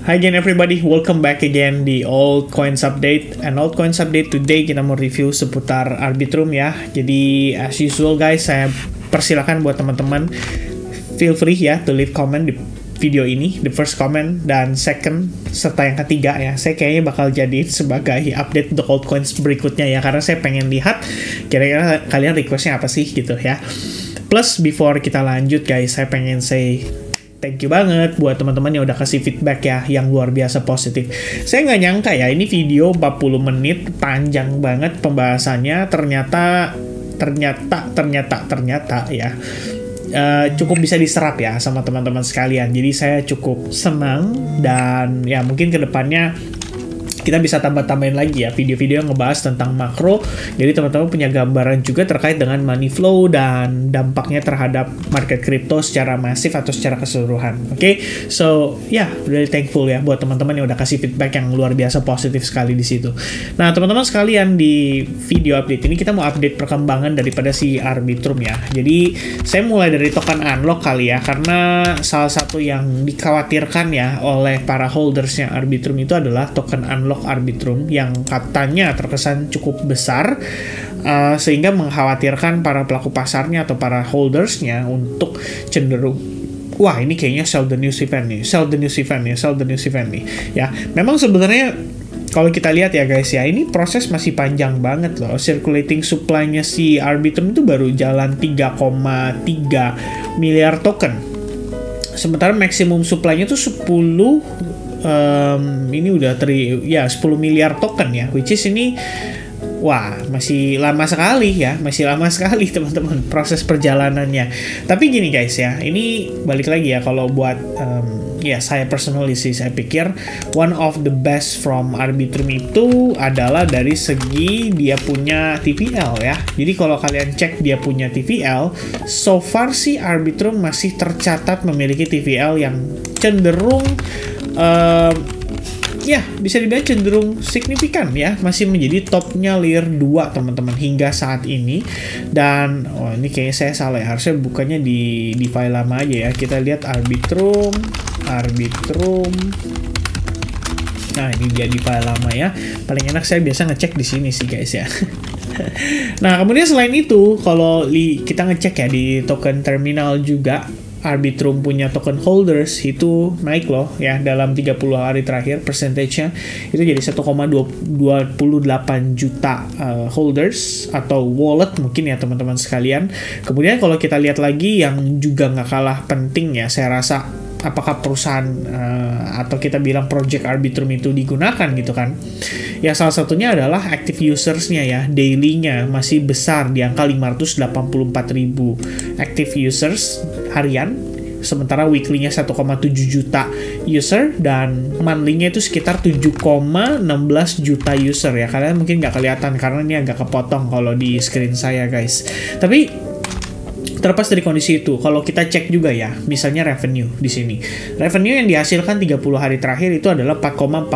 Hi again everybody, welcome back again di Altcoins Update. And Altcoins Update today kita mau review seputar Arbitrum ya. Jadi as usual guys, saya persilakan buat teman-teman feel free ya to leave comment di video ini, the first comment dan second serta yang ketiga ya. Saya kayaknya bakal jadiin sebagai update untuk altcoins berikutnya ya, karena saya pengen lihat kira-kira kalian requestnya apa sih gitu ya. Plus before kita lanjut guys, saya pengen say thank you banget buat teman-teman yang udah kasih feedback ya, yang luar biasa positif. Saya nggak nyangka ya, ini video 40 menit, panjang banget pembahasannya. Ternyata ya, cukup bisa diserap ya sama teman-teman sekalian. Jadi saya cukup senang dan ya mungkin kedepannya kita bisa tambah-tambahin lagi ya video-video yang ngebahas tentang makro. Jadi teman-teman punya gambaran juga terkait dengan money flow dan dampaknya terhadap market crypto secara masif atau secara keseluruhan. Oke, so ya really thankful ya buat teman-teman yang udah kasih feedback yang luar biasa positif sekali di situ. Nah teman-teman sekalian, di video update ini kita mau update perkembangan daripada si Arbitrum ya. Jadi saya mulai dari token unlock kali ya, karena salah satu yang dikhawatirkan ya oleh para holdersnya Arbitrum itu adalah token unlock Arbitrum yang katanya terkesan cukup besar, sehingga mengkhawatirkan para pelaku pasarnya atau para holdersnya untuk cenderung wah ini kayaknya sell the news event nih ya. Memang sebenarnya kalau kita lihat ya guys ya, ini proses masih panjang banget loh. Circulating supply-nya si Arbitrum itu baru jalan 3,3 miliar token, sementara maksimum supply-nya tuh 10 ini udah 10 miliar token ya, which is ini wah masih lama sekali teman-teman proses perjalanannya. Tapi gini guys ya, ini balik lagi ya, kalau buat ya saya personally sih, saya pikir one of the best from Arbitrum itu adalah dari segi dia punya TVL ya. Jadi kalau kalian cek dia punya TVL, so far sih Arbitrum masih tercatat memiliki TVL yang cenderung ya bisa dibilang cenderung signifikan ya, masih menjadi topnya layer 2 teman-teman hingga saat ini. Dan ini kayaknya saya salah ya, harusnya bukannya di file lama aja ya. Kita lihat Arbitrum. Nah ini dia di file lama ya, paling enak saya biasa ngecek di sini sih guys ya. Nah kemudian selain itu, kalau kita ngecek ya di token terminal juga, Arbitrum punya token holders itu naik loh ya, dalam 30 hari terakhir persentasenya itu jadi 1,28 juta holders atau wallet mungkin ya teman-teman sekalian. Kemudian kalau kita lihat lagi yang juga nggak kalah penting ya, saya rasa apakah perusahaan atau kita bilang project Arbitrum itu digunakan gitu kan ya, salah satunya adalah active usersnya ya. Daily-nya masih besar di angka 584.000 active users harian, sementara weekly-nya 1,7 juta user dan monthly-nya itu sekitar 7,16 juta user ya. Kalian mungkin nggak kelihatan karena ini agak kepotong kalau di screen saya guys. Tapi terlepas dari kondisi itu, kalau kita cek juga ya, misalnya revenue di sini. Revenue yang dihasilkan 30 hari terakhir itu adalah 4,46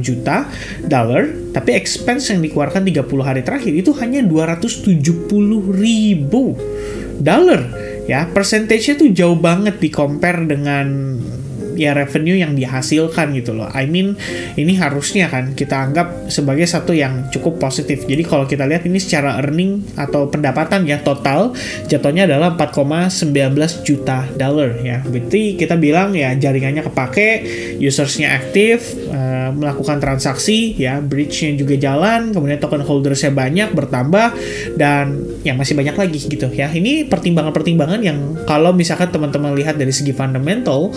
juta dollar, tapi expense yang dikeluarkan 30 hari terakhir itu hanya 270.000 dollar. Ya, persentasenya tuh jauh banget di compare dengan ya revenue yang dihasilkan gitu loh. I mean, ini harusnya kan kita anggap sebagai satu yang cukup positif. Jadi kalau kita lihat ini secara earning atau pendapatan ya, total jatuhnya adalah 4,19 juta dollar ya. Berarti kita bilang ya jaringannya kepake, usersnya aktif, melakukan transaksi ya, bridge-nya juga jalan, kemudian token holdersnya banyak bertambah, dan ya masih banyak lagi gitu ya. Ini pertimbangan-pertimbangan yang kalau misalkan teman-teman lihat dari segi fundamental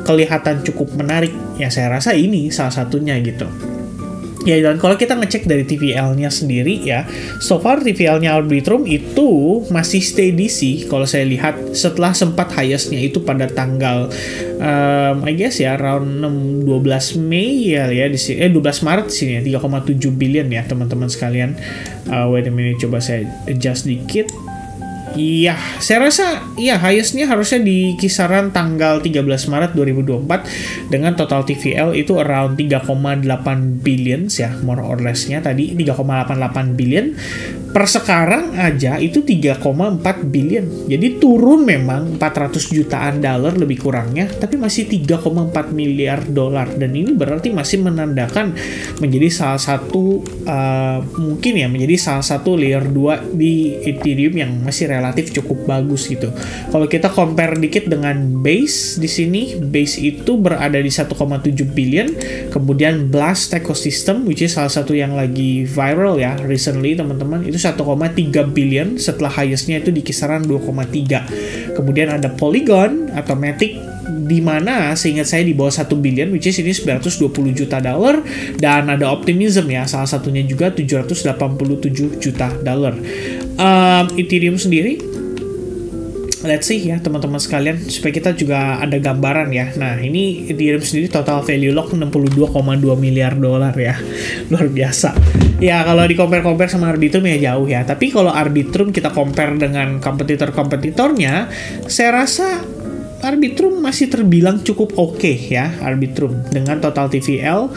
kelihatan cukup menarik ya, saya rasa ini salah satunya gitu ya. Dan kalau kita ngecek dari TVL-nya sendiri ya, so far TVL-nya Arbitrum itu masih steady sih kalau saya lihat, setelah sempat highest-nya itu pada tanggal I guess ya around 12 Mei ya di sini, 12 Maret di sini ya, 3,7 billion ya teman-teman sekalian. Wait a minute, coba saya adjust dikit Iya, saya rasa iya highest-nya harusnya di kisaran tanggal 13 Maret 2024 dengan total TVL itu around 3,8 billion ya, more or less-nya tadi 3,88 billion. Per sekarang aja itu 3,4 billion. Jadi turun memang 400 jutaan dolar lebih kurangnya, tapi masih 3,4 miliar dolar, dan ini berarti masih menandakan menjadi salah satu mungkin ya menjadi salah satu layer 2 di Ethereum yang masih relatif cukup bagus gitu. Kalau kita compare dikit dengan Base di sini, Base itu berada di 1,7 billion, kemudian Blast Ecosystem which is salah satu yang lagi viral ya recently teman-teman, itu 1,3 billion, setelah highest-nya itu di kisaran 2,3. Kemudian ada Polygon atau Matic di mana seingat saya di bawah 1 billion which is ini 920 juta dolar, dan ada Optimism ya salah satunya juga 787 juta dolar. Ethereum sendiri, let's see ya teman-teman sekalian supaya kita juga ada gambaran ya. Nah, ini Ethereum sendiri total value lock 62,2 miliar dolar ya. Luar biasa. Ya, kalau di compare sama Arbitrum ya jauh ya. Tapi kalau Arbitrum kita compare dengan kompetitor-kompetitornya, saya rasa Arbitrum masih terbilang cukup oke ya. Arbitrum dengan total TVL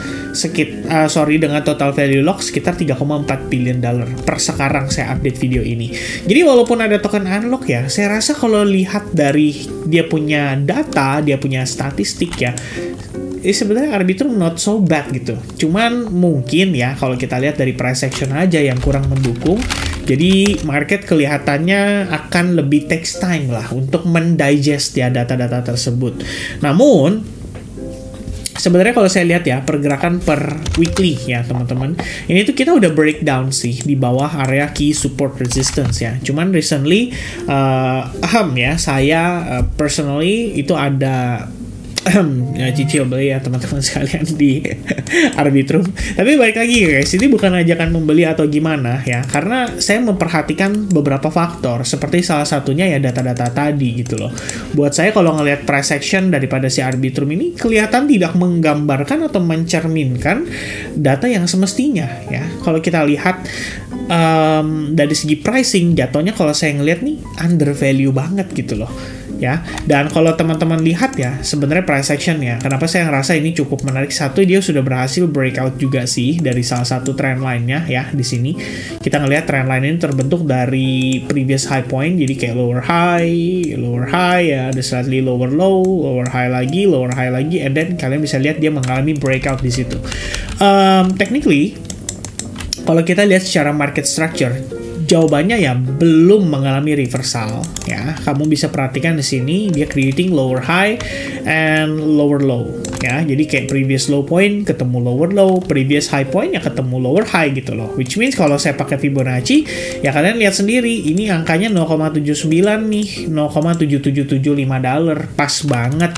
dengan total value lock sekitar 3,4 billion dolar per sekarang saya update video ini. Jadi walaupun ada token unlock ya, saya rasa kalau lihat dari dia punya data, dia punya statistik ya, sebenarnya Arbitrum not so bad gitu. Cuman mungkin ya kalau kita lihat dari price action aja yang kurang mendukung. Jadi market kelihatannya akan lebih takes time lah untuk mendigest ya data-data tersebut. Namun sebenarnya kalau saya lihat ya pergerakan per weekly ya teman-teman, ini tuh kita udah breakdown sih di bawah area key support resistance ya. Cuman recently saya personally itu ada cicil beli ya teman-teman sekalian di Arbitrum. Tapi balik lagi guys, ini bukan ajakan membeli atau gimana ya, karena saya memperhatikan beberapa faktor seperti salah satunya ya data-data tadi gitu loh. Buat saya kalau ngelihat price action daripada si Arbitrum ini kelihatan tidak menggambarkan atau mencerminkan data yang semestinya ya. Kalau kita lihat dari segi pricing jatuhnya kalau saya ngelihat nih under value banget gitu loh ya. Dan kalau teman-teman lihat ya sebenarnya price action ya, kenapa saya ngerasa ini cukup menarik, satu dia sudah berhasil breakout juga sih dari salah satu trend line-nya ya. Di sini kita ngelihat trend line ini terbentuk dari previous high point, jadi kayak lower high ya, ada slightly lower low, lower high lagi, and then kalian bisa lihat dia mengalami breakout di situ. Technically kalau kita lihat secara market structure, jawabannya ya belum mengalami reversal ya. Kamu bisa perhatikan di sini dia creating lower high and lower low ya. Jadi kayak previous low point ketemu lower low, previous high point ya ketemu lower high gitu loh. Which means kalau saya pakai Fibonacci ya kalian lihat sendiri ini angkanya 0,79 nih, 0,7775 dolar, pas banget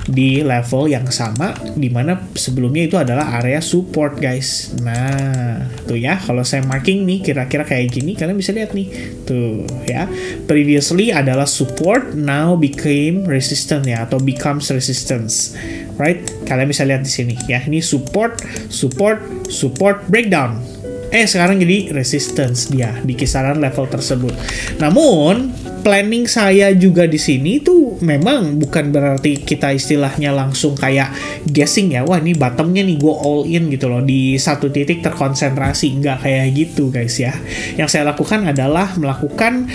di level yang sama dimana sebelumnya itu adalah area support guys. Nah tuh ya, kalau saya marking nih kira-kira kayak gini, kalian bisa lihat nih tuh ya, previously adalah support, now became resistance ya, atau becomes resistance, right? Kalian bisa lihat di sini ya, ini support breakdown, sekarang jadi resistance dia di kisaran level tersebut. Namun planning saya juga di sini tuh memang bukan berarti kita istilahnya langsung kayak guessing ya, wah ini bottomnya nih gue all in gitu loh, di satu titik terkonsentrasi, nggak kayak gitu guys ya. Yang saya lakukan adalah melakukan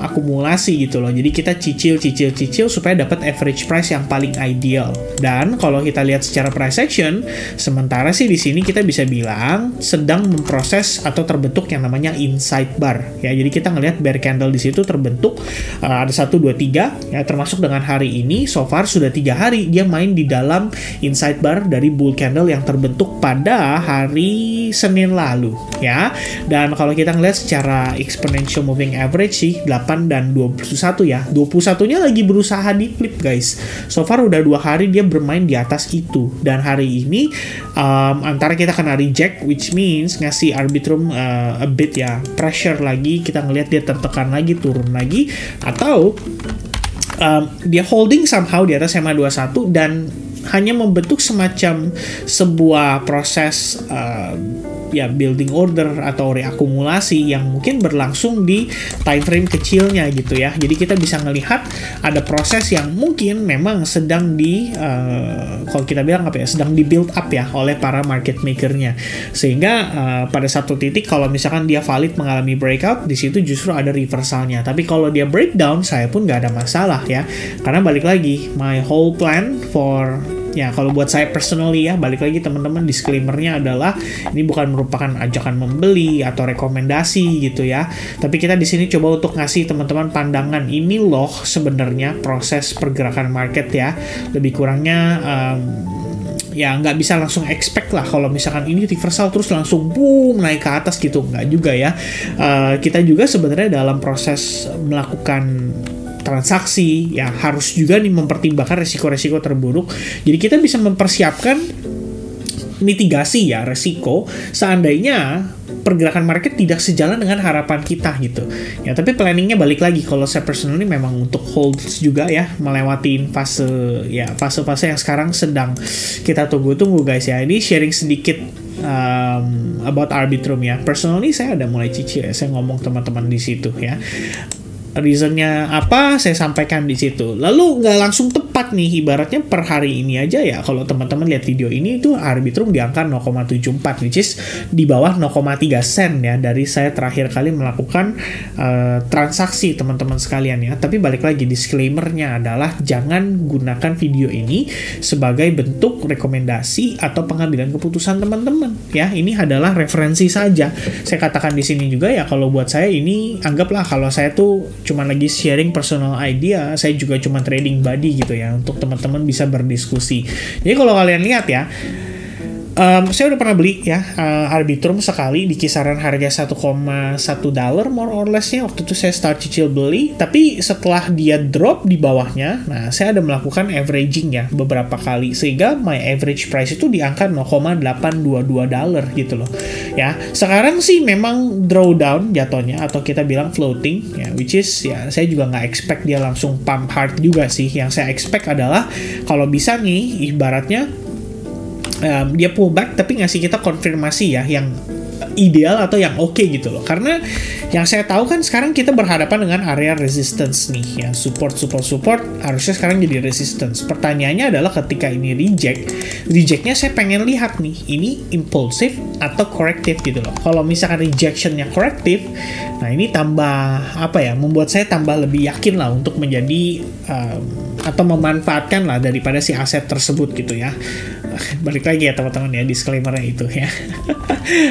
akumulasi gitu loh, jadi kita cicil supaya dapat average price yang paling ideal. Dan kalau kita lihat secara price action, sementara sih di sini kita bisa bilang sedang memproses atau terbentuk yang namanya inside bar ya. Jadi kita ngelihat bear candle di situ terbentuk ada 1, 2, 3 ya, termasuk dengan hari ini so far sudah 3 hari dia main di dalam inside bar dari bull candle yang terbentuk pada hari Senin lalu ya. Dan kalau kita ngeliat secara exponential moving average sih 8 dan 21 ya, 21 nya lagi berusaha di flip guys. So far udah 2 hari dia bermain di atas itu, dan hari ini antara kita kena reject which means ngasih Arbitrum a bit ya pressure lagi, kita ngeliat dia tertekan lagi, turun lagi, atau dia holding somehow di atas SMA 21 dan hanya membentuk semacam sebuah proses ya building order atau reakumulasi yang mungkin berlangsung di time frame kecilnya gitu ya. Jadi kita bisa melihat ada proses yang mungkin memang sedang kalau kita bilang apa ya, sedang di build up ya oleh para market makernya, sehingga pada satu titik kalau misalkan dia valid mengalami breakout, di situ justru ada reversalnya. Tapi kalau dia breakdown, saya pun nggak ada masalah ya, karena balik lagi my whole plan for ya, kalau buat saya personally ya, balik lagi teman-teman, disclaimer-nya adalah ini bukan merupakan ajakan membeli atau rekomendasi gitu ya. Tapi kita di sini coba untuk ngasih teman-teman pandangan, ini loh sebenarnya proses pergerakan market ya. Lebih kurangnya ya nggak bisa langsung expect lah kalau misalkan ini reversal terus langsung boom naik ke atas gitu, nggak juga ya. Kita juga sebenarnya dalam proses melakukan transaksi ya harus juga nih mempertimbangkan resiko-resiko terburuk. Jadi kita bisa mempersiapkan mitigasi ya resiko seandainya pergerakan market tidak sejalan dengan harapan kita gitu ya. Tapi planningnya balik lagi, kalau saya personally memang untuk hold juga ya, melewatin fase-fase yang sekarang sedang kita tunggu-tunggu guys ya. Ini sharing sedikit about Arbitrum ya. Personally saya ada mulai cicil ya, saya ngomong teman-teman di situ ya. Reasonnya apa saya sampaikan di situ. Lalu nggak langsung tepat nih, ibaratnya per hari ini aja ya, kalau teman-teman lihat video ini itu Arbitrum di angka 0,74 which is di bawah 0,3 sen ya dari saya terakhir kali melakukan transaksi teman-teman sekalian ya. Tapi balik lagi, disclaimer-nya adalah jangan gunakan video ini sebagai bentuk rekomendasi atau pengambilan keputusan teman-teman ya. Ini adalah referensi saja. Saya katakan di sini juga ya, kalau buat saya ini anggaplah kalau saya tuh cuma lagi sharing personal idea, saya juga cuma trading buddy gitu ya, untuk teman-teman bisa berdiskusi. Jadi kalau kalian lihat ya, saya udah pernah beli ya Arbitrum sekali di kisaran harga $1,1 more or less-nya. Waktu itu saya start cicil beli, tapi setelah dia drop di bawahnya, nah saya ada melakukan averaging ya beberapa kali, sehingga my average price itu di angka $0,822 gitu loh ya. Sekarang sih memang drawdown jatuhnya, atau kita bilang floating ya, which is ya saya juga nggak expect dia langsung pump hard juga sih. Yang saya expect adalah kalau bisa nih ibaratnya dia pullback tapi ngasih kita konfirmasi ya yang ideal atau yang oke gitu loh. Karena yang saya tahu kan sekarang kita berhadapan dengan area resistance nih ya, support harusnya sekarang jadi resistance. Pertanyaannya adalah ketika ini rejectnya saya pengen lihat nih, ini impulsif atau corrective gitu loh. Kalau misalkan rejectionnya corrective, nah ini tambah apa ya, membuat saya tambah lebih yakin lah untuk menjadi atau memanfaatkan lah daripada si aset tersebut gitu ya. Balik lagi ya teman-teman ya, disclaimer-nya itu ya.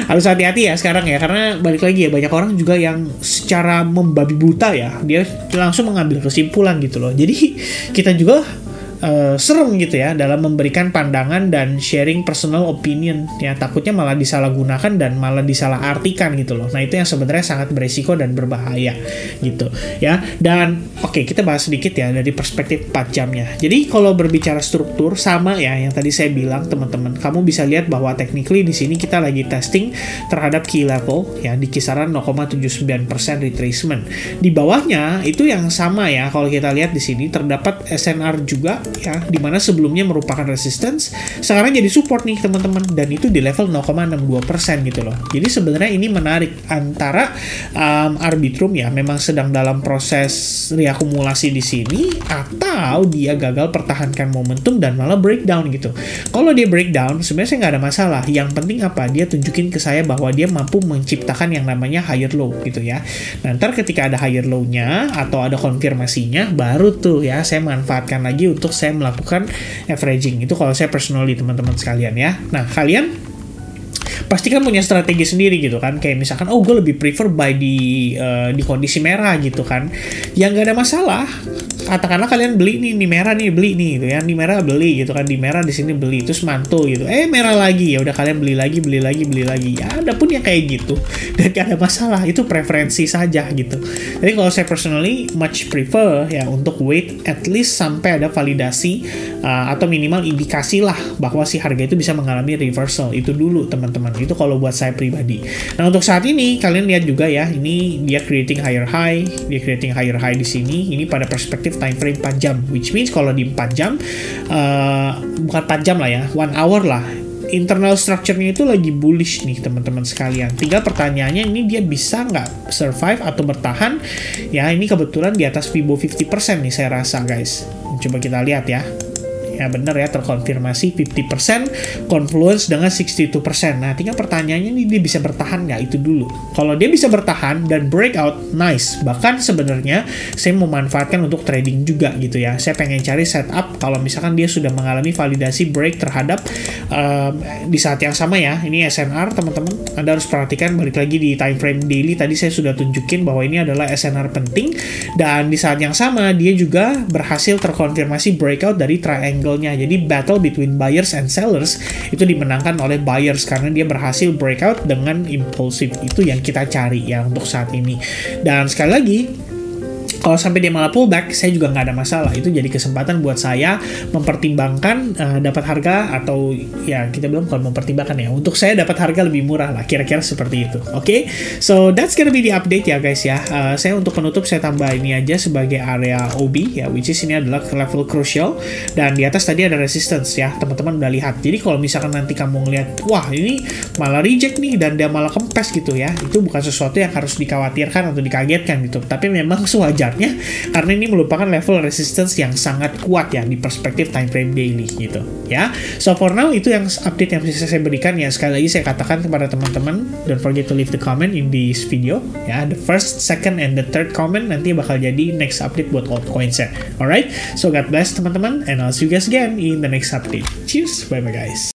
Harus hati-hati ya sekarang ya, karena balik lagi ya, banyak orang juga yang secara membabi buta ya, dia langsung mengambil kesimpulan gitu loh. Jadi kita juga serem gitu ya dalam memberikan pandangan dan sharing personal opinion ya, takutnya malah disalahgunakan dan malah disalahartikan gitu loh. Nah itu yang sebenarnya sangat beresiko dan berbahaya gitu ya. Dan oke, kita bahas sedikit ya dari perspektif 4 jamnya. Jadi kalau berbicara struktur sama ya yang tadi saya bilang teman-teman, kamu bisa lihat bahwa technically di sini kita lagi testing terhadap key level ya di kisaran 0,79% retracement. Di bawahnya itu yang sama ya, kalau kita lihat di sini terdapat SNR juga ya, dimana sebelumnya merupakan resistance, sekarang jadi support nih teman-teman, dan itu di level 0,62% gitu loh. Jadi sebenarnya ini menarik antara Arbitrum ya memang sedang dalam proses reakumulasi di sini, atau dia gagal pertahankan momentum dan malah breakdown gitu. Kalau dia breakdown sebenarnya saya nggak ada masalah, yang penting apa, dia tunjukin ke saya bahwa dia mampu menciptakan yang namanya higher low gitu ya. Nah ntar ketika ada higher low-nya atau ada konfirmasinya, baru tuh ya saya manfaatkan lagi untuk saya melakukan averaging. Itu kalau saya personally teman-teman sekalian ya. Nah kalian pasti kan punya strategi sendiri gitu kan, kayak misalkan oh gue lebih prefer buy di kondisi merah gitu kan, yang gak ada masalah. Katakanlah kalian beli nih, di merah nih beli nih gitu ya, di merah beli gitu kan, di merah di sini beli, terus mantul gitu, merah lagi, ya udah kalian beli lagi ya, ada pun yang kayak gitu dan gak ada masalah, itu preferensi saja gitu. Jadi kalau saya personally much prefer ya untuk wait at least sampai ada validasi atau minimal indikasi lah bahwa si harga itu bisa mengalami reversal, itu dulu teman-teman. Itu kalau buat saya pribadi. Nah untuk saat ini kalian lihat juga ya, ini dia creating higher high di sini. Ini pada perspektif perspektif time frame 4 jam, which means kalau di 4 jam, bukan 4 jam lah ya, 1 hour lah, internal structure-nya itu lagi bullish nih teman-teman sekalian. Tinggal pertanyaannya, ini dia bisa nggak survive atau bertahan? Ya, ini kebetulan di atas Fibo 50% nih saya rasa guys. Coba kita lihat ya. Ya benar ya, terkonfirmasi 50%, confluence dengan 62%. Nah, tinggal pertanyaannya ini dia bisa bertahan nggak, itu dulu. Kalau dia bisa bertahan dan breakout, nice. Bahkan sebenarnya saya memanfaatkan untuk trading juga gitu ya. Saya pengen cari setup kalau misalkan dia sudah mengalami validasi break terhadap di saat yang sama ya. Ini SNR teman-teman. Anda harus perhatikan, balik lagi di time frame daily. Tadi saya sudah tunjukin bahwa ini adalah SNR penting. Dan di saat yang sama dia juga berhasil terkonfirmasi breakout dari triangle. Jadi battle between buyers and sellers itu dimenangkan oleh buyers karena dia berhasil breakout dengan impulsif. Itu yang kita cari ya untuk saat ini. Dan sekali lagi, kalau sampai dia malah pullback, saya juga nggak ada masalah. Itu jadi kesempatan buat saya mempertimbangkan dapat harga, atau ya kita belum kalau mempertimbangkan ya, untuk saya dapat harga lebih murah lah, kira-kira seperti itu. Oke, so that's gonna be the update ya guys ya. Saya untuk penutup saya tambah ini aja sebagai area OB ya, which is ini adalah level crucial, dan di atas tadi ada resistance ya, teman-teman udah lihat. Jadi kalau misalkan nanti kamu ngeliat, wah ini malah reject nih dan dia malah kempes gitu ya, itu bukan sesuatu yang harus dikhawatirkan atau dikagetkan gitu, tapi memang sewajarnya karena ini merupakan level resistance yang sangat kuat ya di perspektif time frame daily gitu ya. So for now itu yang update yang bisa saya berikan ya. Sekali lagi saya katakan kepada teman-teman, don't forget to leave the comment in this video ya. The first, second, and the third comment nanti bakal jadi next update buat altcoins ya. Alright, so God bless teman-teman, and I'll see you guys again in the next update. Cheers, bye bye guys.